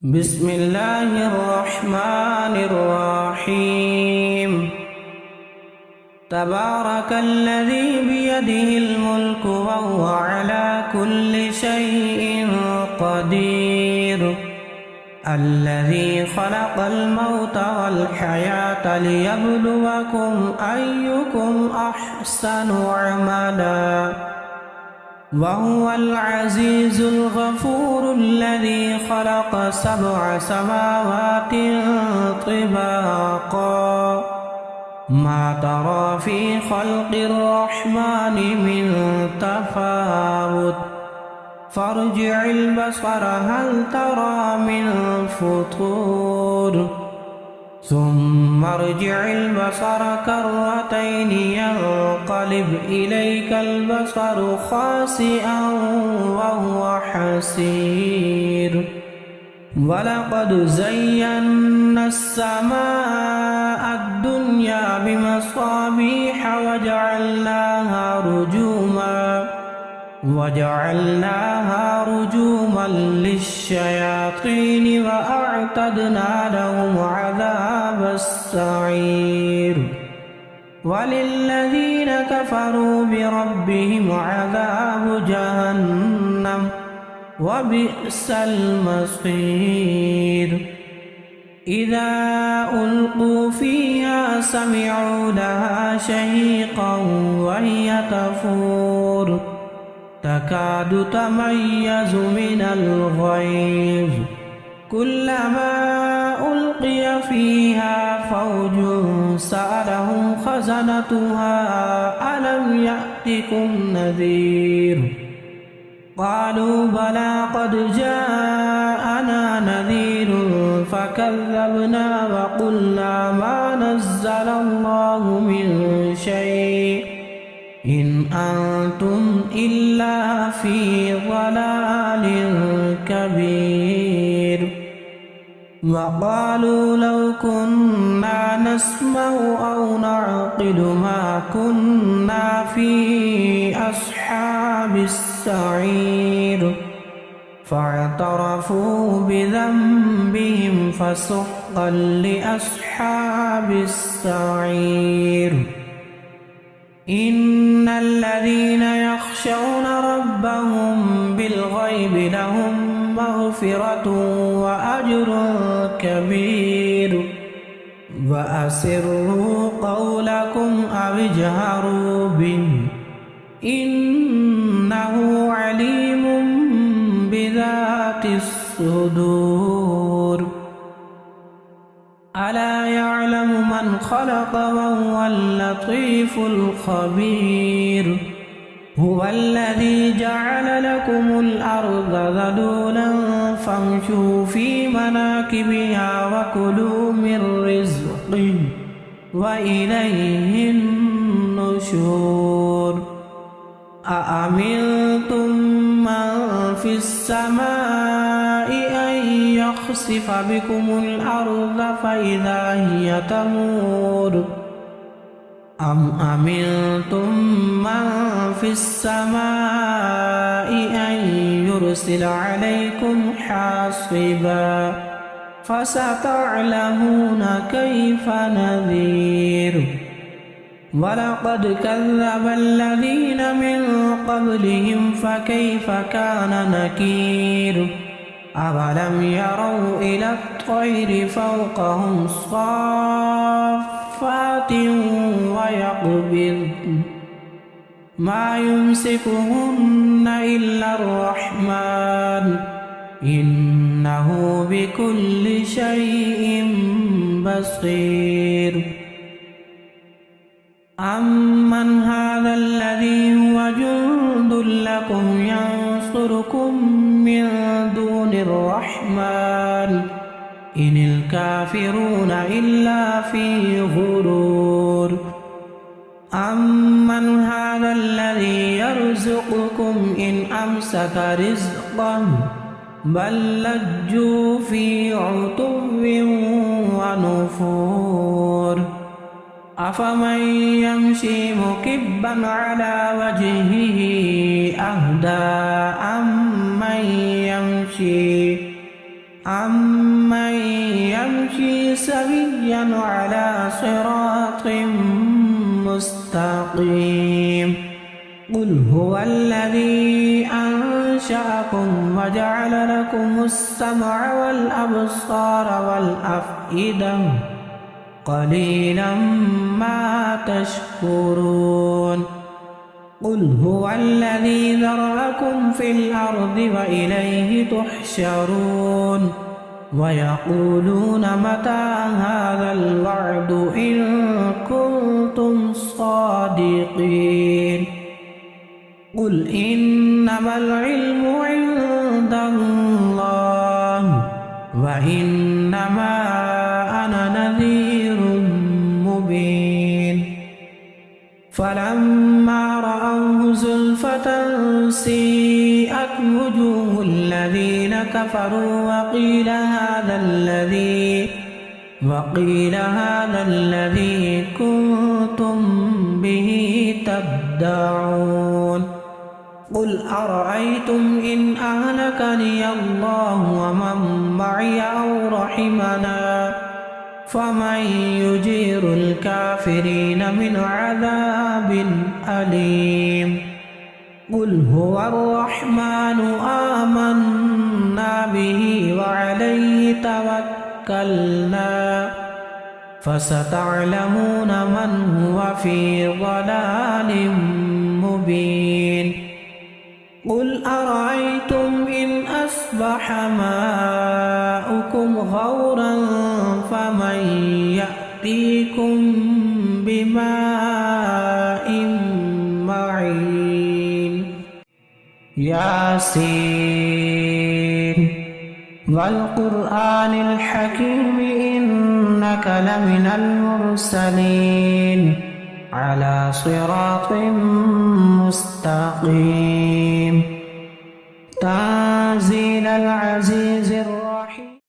بسم الله الرحمن الرحيم. تبارك الذي بيده الملك وهو على كل شيء قدير، الذي خلق الموت والحياة ليبلوكم أيكم أحسن عملا، وهو العزيز الغفور الذي خلق 7 سماوات طباقا، ما ترى في خلق الرحمن من تفاوت، فارجع البصر هل ترى من فطور، ثم ارجع البصر كرتين ينقلب إليك البصر خاسئا وهو حسير، ولقد زينا السماء الدنيا بمصابيح وجعلناها رجوما للشياطين وأعتدنا لهم عذاب السعير، وللذين كفروا بربهم عذاب جهنم وبئس المصير. إذا ألقوا فيها سمعوا لها شهيقا وهي تفور، تكاد تميز من الغيظ، كلما ألقي فيها فوج سألهم خزنتها ألم يأتكم نذير، قالوا بلى قد جاءنا نذير فكذبنا وقلنا ما نزل الله من شيء إن أنتم إلا في ضلال كبير، وقالوا لو كنا نسمع أو نعقل ما كنا في أصحاب السعير، فاعترفوا بذنبهم فسحقا لأصحاب السعير. إن الذين يخشون ربهم بالغيب لهم مغفرة وأجر كبير، وأسروا قولكم أو اجهروا به إنه عليم بذات الصدور. ألا يعلم من خلق وهو اللطيف الخبير، هو الذي جعل لكم الأرض ذلولا فامشوا في مناكبها وكلوا من رزقه وإليه النشور. أأمنتم من في السماء أن يخسف بكم الأرض فإذا هي تمور، أم أمنتم من في السماء أن يرسل عليكم حاصبا، فستعلمون كيف نذير. ولقد كذب الذين من قبلهم فكيف كان نكير، أولم يروا إلى الطير فوقهم صافات ويقبضن ما يمسكهن إلا الرحمن إنه بكل شيء بصير. أمن هذا الذي هو جند لكم ينصركم من دون الرحمن إن الكافرون إلا في غرور. أمن هذا الذي يرزقكم إن أمسك رزقه بل لجوا في عتو ونفور. أفمن يمشي مكبا على وجهه أهدى أمن سويا على صراط مستقيم. قل هو الذي أنشأكم وجعل لكم السمع والأبصار والأفئدة قليلا ما تشكرون. قل هو الذي ذرأكم في الأرض وإليه تحشرون. ويقولون متى هذا الوعد إن كنتم صادقين. قل إنما العلم عند الله وإنما أنا نذير مبين. فلما رأوه زلفة سيئت وجوه الذين كفروا وقيل هذا الذي كنتم به تدعون. قل أرأيتم إن أهلكني الله ومن معي أو رحمنا فمن يجير الكافرين من عذاب أليم. قل هو الرحمن آمنا به وعليه توكلنا فستعلمون من هو في ضلال مبين. قل أرأيتم إن أصبح ماؤكم غورا فمن يأتيكم بماء معين. ياسين والقرآن الحكيم إنك لمن المرسلين على صراط مستقيم. تنزيل العزيز